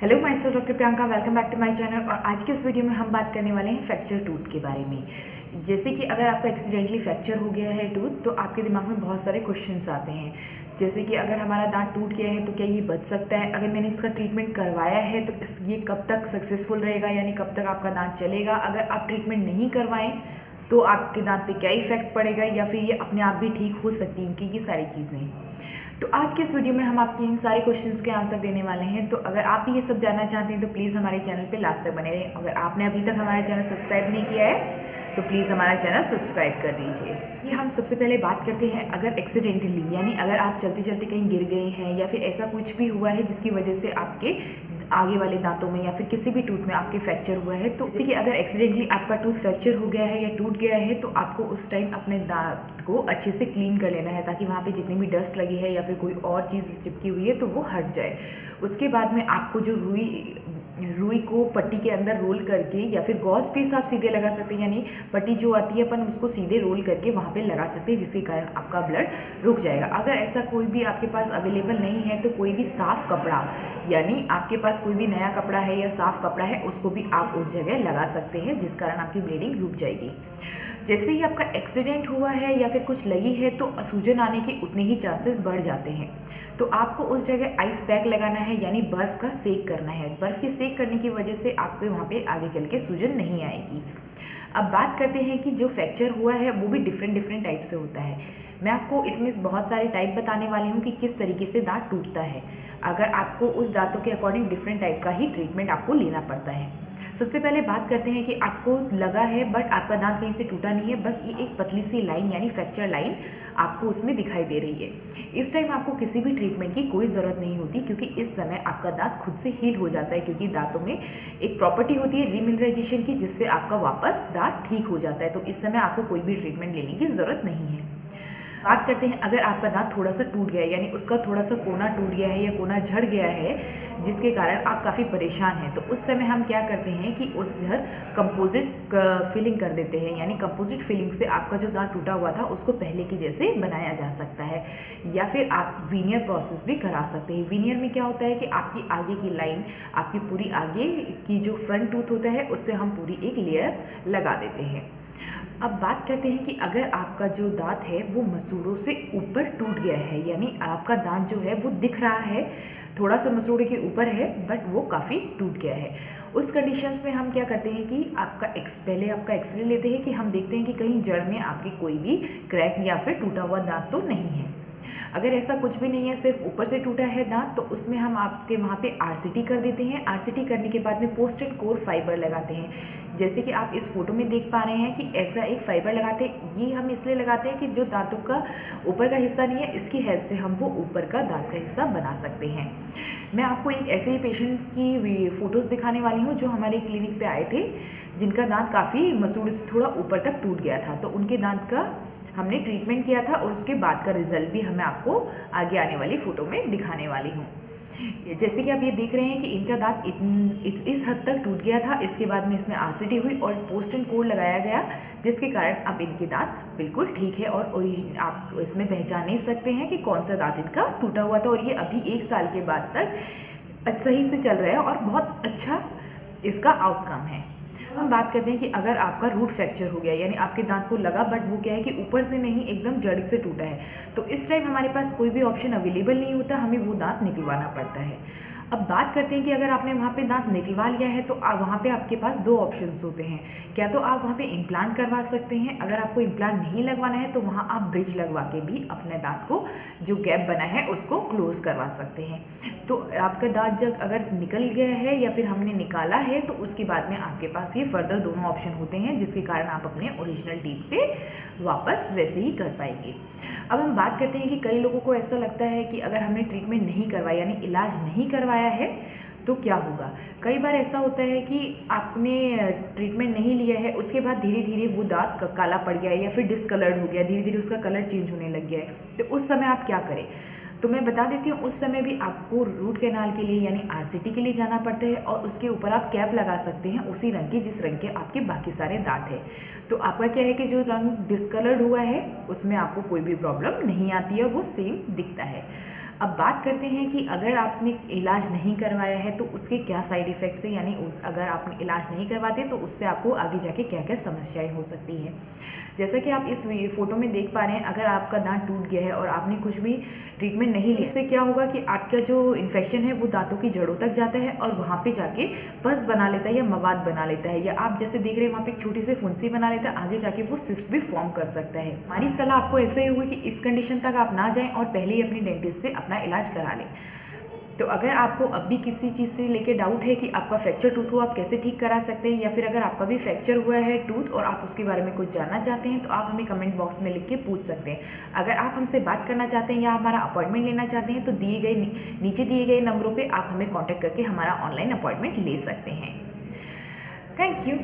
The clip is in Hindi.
Hello myself doctor Priyanka, welcome back to my channel. और आज के इस वीडियो में हम बात करने वाले हैं फ्रैक्चर टूथ के बारे में। जैसे कि अगर आपका एक्सीडेंटली फ्रैक्चर हो गया है टूथ, तो आपके दिमाग में बहुत सारे क्वेश्चंस आते हैं। जैसे कि अगर हमारा दांत टूट गया है तो क्या ये बच सकता है, अगर मैंने इसका ट्रीटमेंट करवाया है तो ये कब तक सक्सेसफुल रहेगा, यानी कब तक आपका दांत चलेगा। अगर आप ट्रीटमेंट नहीं करवाएं तो आपके दांत पे क्या इफेक्ट पड़ेगा, या फिर ये अपने आप भी ठीक हो सकती हैं, कि ये सारी चीज़ें। तो आज के इस वीडियो में हम आपके इन सारे क्वेश्चंस के आंसर देने वाले हैं। तो अगर आप भी ये सब जानना चाहते हैं तो प्लीज़ हमारे चैनल पे लास्ट तक बने रहें। अगर आपने अभी तक हमारा चैनल सब्सक्राइब नहीं किया है तो प्लीज़ हमारा चैनल सब्सक्राइब कर दीजिए। ये हम सबसे पहले बात करते हैं, अगर एक्सीडेंटली यानी अगर आप चलते चलते कहीं गिर गए हैं या फिर ऐसा कुछ भी हुआ है जिसकी वजह से आपके आगे वाले दांतों में या फिर किसी भी टूथ में आपके फ्रैक्चर हुआ है, तो इसी कि अगर एक्सीडेंटली आपका टूथ फ्रैक्चर हो गया है या टूट गया है तो आपको उस टाइम अपने दांत को अच्छे से क्लीन कर लेना है, ताकि वहाँ पे जितनी भी डस्ट लगी है या फिर कोई और चीज़ चिपकी हुई है तो वो हट जाए। उसके बाद में आपको जो रुई को पट्टी के अंदर रोल करके, या फिर गॉज पीस आप सीधे लगा सकते हैं, यानी पट्टी जो आती है अपन उसको सीधे रोल करके वहाँ पे लगा सकते हैं, जिसके कारण आपका ब्लड रुक जाएगा। अगर ऐसा कोई भी आपके पास अवेलेबल नहीं है तो कोई भी साफ़ कपड़ा, यानी आपके पास कोई भी नया कपड़ा है या साफ़ कपड़ा है, उसको भी आप उस जगह लगा सकते हैं, जिस कारण आपकी ब्लीडिंग रुक जाएगी। जैसे ही आपका एक्सीडेंट हुआ है या फिर कुछ लगी है तो सूजन आने के उतने ही चांसेस बढ़ जाते हैं। तो आपको उस जगह आइस पैक लगाना है, यानी बर्फ़ का सेक करना है। बर्फ़ के सेक करने की वजह से आपके वहाँ पे आगे चल के सूजन नहीं आएगी। अब बात करते हैं कि जो फ्रैक्चर हुआ है वो भी डिफरेंट टाइप से होता है। मैं आपको इसमें बहुत सारे टाइप बताने वाली हूँ कि किस तरीके से दांत टूटता है। अगर आपको उस दांतों के अकॉर्डिंग डिफरेंट टाइप का ही ट्रीटमेंट आपको लेना पड़ता है। सबसे पहले बात करते हैं कि आपको लगा है बट आपका दांत कहीं से टूटा नहीं है, बस ये एक पतली सी लाइन यानी फ्रैक्चर लाइन आपको उसमें दिखाई दे रही है। इस टाइम आपको किसी भी ट्रीटमेंट की कोई ज़रूरत नहीं होती, क्योंकि इस समय आपका दांत खुद से हील हो जाता है, क्योंकि दांतों में एक प्रॉपर्टी होती है रीमिनराइजेशन की, जिससे आपका वापस दांत ठीक हो जाता है। तो इस समय आपको कोई भी ट्रीटमेंट लेने की ज़रूरत नहीं है। बात करते हैं, अगर आपका दांत थोड़ा सा टूट गया है, यानी उसका थोड़ा सा कोना टूट गया है या कोना झड़ गया है, जिसके कारण आप काफ़ी परेशान हैं, तो उस समय हम क्या करते हैं कि उस जगह कंपोजिट फिलिंग कर देते हैं। यानी कंपोजिट फिलिंग से आपका जो दांत टूटा हुआ था उसको पहले की जैसे बनाया जा सकता है, या फिर आप वीनियर प्रोसेस भी करा सकते हैं। वीनियर में क्या होता है कि आपकी आगे की लाइन, आपकी पूरी आगे की जो फ्रंट टूथ होता है उस पर हम पूरी एक लेयर लगा देते हैं। अब बात करते हैं कि अगर आपका जो दांत है वो मसूड़ों से ऊपर टूट गया है, यानी आपका दांत जो है वो दिख रहा है, थोड़ा सा मसूड़े के ऊपर है बट वो काफ़ी टूट गया है, उस कंडीशंस में हम क्या करते हैं कि पहले आपका एक्सरे लेते हैं कि हम देखते हैं कि कहीं जड़ में आपकी कोई भी क्रैक या फिर टूटा हुआ दांत तो नहीं है। अगर ऐसा कुछ भी नहीं है, सिर्फ ऊपर से टूटा है दांत, तो उसमें हम आपके वहाँ पे आरसीटी कर देते हैं। आरसीटी करने के बाद में पोस्ट एंड कोर फाइबर लगाते हैं। जैसे कि आप इस फोटो में देख पा रहे हैं कि ऐसा एक फाइबर लगाते हैं। ये हम इसलिए लगाते हैं कि जो दांतों का ऊपर का हिस्सा नहीं है, इसकी हेल्प से हम वो ऊपर का दांत का हिस्सा बना सकते हैं। मैं आपको एक ऐसे ही पेशेंट की फ़ोटोज़ दिखाने वाली हूँ जो हमारे क्लिनिक पे आए थे, जिनका दांत काफ़ी मसूड़े से थोड़ा ऊपर तक टूट गया था। तो उनके दांत का हमने ट्रीटमेंट किया था और उसके बाद का रिजल्ट भी हमें आपको आगे आने वाली फ़ोटो में दिखाने वाली हूँ। जैसे कि आप ये देख रहे हैं कि इनका दांत इस हद तक टूट गया था, इसके बाद में इसमें आरसीटी हुई और पोस्ट एंड कोर लगाया गया, जिसके कारण अब इनके दांत बिल्कुल ठीक है और आप इसमें पहचान नहीं सकते हैं कि कौन सा दांत इनका टूटा हुआ था। और ये अभी 1 साल के बाद तक सही से चल रहा है और बहुत अच्छा इसका आउटकम है। हम बात करते हैं कि अगर आपका रूट फ्रैक्चर हो गया, यानी आपके दांत को लगा बट वो क्या है कि ऊपर से नहीं, एकदम जड़ से टूटा है, तो इस टाइम हमारे पास कोई भी ऑप्शन अवेलेबल नहीं होता, हमें वो दांत निकलवाना पड़ता है। अब बात करते हैं कि अगर आपने वहाँ पे दांत निकलवा लिया है तो वहाँ पे आपके पास 2 ऑप्शंस होते हैं। क्या तो आप वहाँ पे इम्प्लांट करवा सकते हैं, अगर आपको इम्प्लांट नहीं लगवाना है तो वहाँ आप ब्रिज लगवा के भी अपने दांत को जो गैप बना है उसको क्लोज करवा सकते हैं। तो आपका दांत जब अगर निकल गया है या फिर हमने निकाला है तो उसके बाद में आपके पास ये फर्दर दोनों ऑप्शन होते हैं, जिसके कारण आप अपने ओरिजिनल टीथ पे वापस वैसे ही कर पाएंगे। अब हम बात करते हैं कि कई लोगों को ऐसा लगता है कि अगर हमने ट्रीटमेंट नहीं करवाया, यानी इलाज नहीं करवाया है, तो क्या होगा। कई बार ऐसा होता है कि आपने ट्रीटमेंट नहीं लिया है, उसके बाद धीरे धीरे वो दांत काला पड़ गया है या फिर डिसकलर्ड हो गया, धीरे धीरे उसका कलर चेंज होने लग गया है, तो उस समय आप क्या करें। तो मैं बता देती हूँ, उस समय भी आपको रूट कैनाल के लिए यानी आरसीटी के लिए जाना पड़ता है, और उसके ऊपर आप कैप लगा सकते हैं उसी रंग की जिस रंग के आपके बाकी सारे दांत हैं। तो आपका क्या है कि जो रंग डिसकलर्ड हुआ है उसमें आपको कोई भी प्रॉब्लम नहीं आती है, वो सेम दिखता है। अब बात करते हैं कि अगर आपने इलाज नहीं करवाया है तो उसके क्या साइड इफ़ेक्ट्स हैं, यानी अगर आपने इलाज नहीं करवाते तो उससे आपको आगे जाके क्या क्या समस्याएं हो सकती हैं। जैसा कि आप इस फोटो में देख पा रहे हैं, अगर आपका दांत टूट गया है और आपने कुछ भी ट्रीटमेंट नहीं लिया, इससे क्या होगा कि आपका जो इन्फेक्शन है वो दांतों की जड़ों तक जाता है और वहाँ पे जाके पस बना लेता है या मवाद बना लेता है, या आप जैसे देख रहे हैं वहाँ पे एक छोटी सी फुंसी बना लेता है, आगे जाके वो सिस्ट भी फॉर्म कर सकता है। हमारी सलाह आपको ऐसे ही होगी कि इस कंडीशन तक आप ना जाएं और पहले ही अपनी डेंटिस्ट से अपना इलाज करा लें। तो अगर आपको अब भी किसी चीज़ से लेके डाउट है कि आपका फ्रैक्चर टूथ को आप कैसे ठीक करा सकते हैं, या फिर अगर आपका भी फ्रैक्चर हुआ है टूथ और आप उसके बारे में कुछ जानना चाहते हैं, तो आप हमें कमेंट बॉक्स में लिख के पूछ सकते हैं। अगर आप हमसे बात करना चाहते हैं या हमारा अपॉइंटमेंट लेना चाहते हैं तो नीचे दिए गए नंबरों पर आप हमें कॉन्टैक्ट करके हमारा ऑनलाइन अपॉइंटमेंट ले सकते हैं। Thank you.